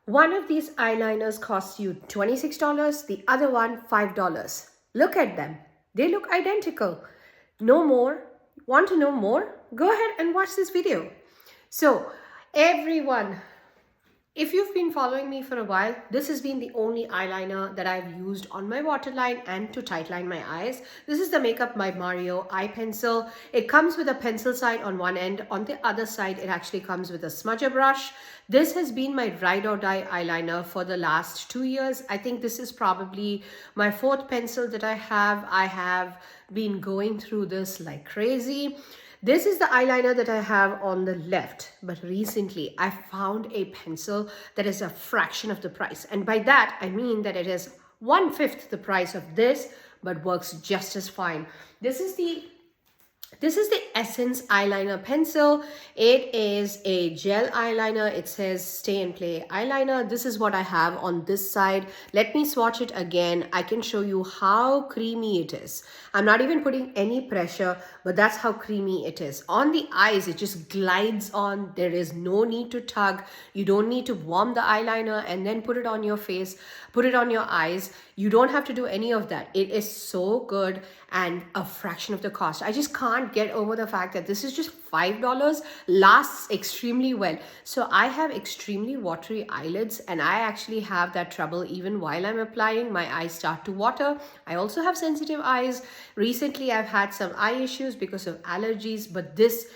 One of these eyeliners costs you $26, the other one $5. Look at them. They look identical. No more. Want to know more? Go ahead and watch this video. So, everyone, if you've been following me for a while, this has been the only eyeliner that I've used on my waterline and to tightline my eyes. This is the Makeup by Mario eye pencil. It comes with a pencil side on one end. On the other side, it actually comes with a smudger brush. This has been my ride or die eyeliner for the last 2 years. I think this is probably my fourth pencil that I have. I have been going through this like crazy. This is the eyeliner that I have on the left, but recently I found a pencil that is a fraction of the price. And by that, I mean that it is 1/5 the price of this, but works just as fine. This is the Essence eyeliner pencil. It is a gel eyeliner. It says Stay and Play eyeliner. This is what I have on this side. Let me swatch it again. I can show you how creamy it is. I'm not even putting any pressure, but that's how creamy it is. On the eyes, it just glides on. There is no need to tug. You don't need to warm the eyeliner and then put it on your face, put it on your eyes. You don't have to do any of that. It is so good and a fraction of the cost. I just can't get over the fact that this is just $5, lasts extremely well. So I have extremely watery eyelids and I actually have that trouble even while I'm applying. My eyes start to water. I also have sensitive eyes. Recently I've had some eye issues because of allergies, but this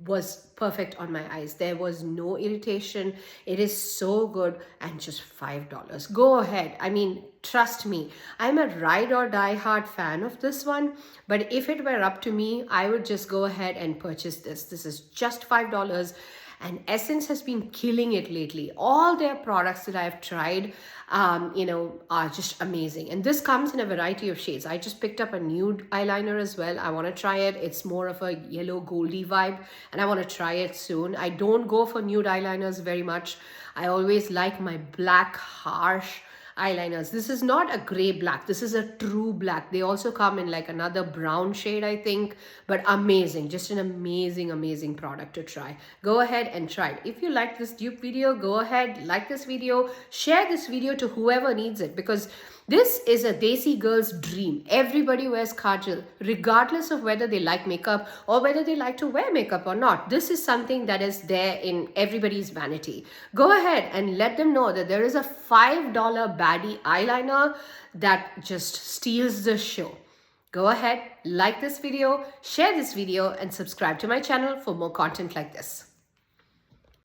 was perfect on my eyes. There was no irritation. It is so good and just $5. Go ahead. I mean, trust me, I'm a ride or die hard fan of this one, but if it were up to me, I would just go ahead and purchase this. This is just $5. And Essence has been killing it lately. All their products that I've tried, are just amazing. And this comes in a variety of shades. I just picked up a nude eyeliner as well. I want to try it. It's more of a yellow goldy vibe and I want to try it soon. I don't go for nude eyeliners very much. I always like my black, harsh eyeliners. This is not a gray black. This is a true black. They also come in like another brown shade, I think, but amazing. Just an amazing product to try. Go ahead and try it. If you like this dupe video, go ahead, like this video, share this video to whoever needs it, because this is a Desi girl's dream. Everybody wears kajal, regardless of whether they like makeup or whether they like to wear makeup or not. This is something that is there in everybody's vanity. Go ahead and let them know that there is a $5 baddie eyeliner that just steals the show. Go ahead, like this video, share this video, and subscribe to my channel for more content like this.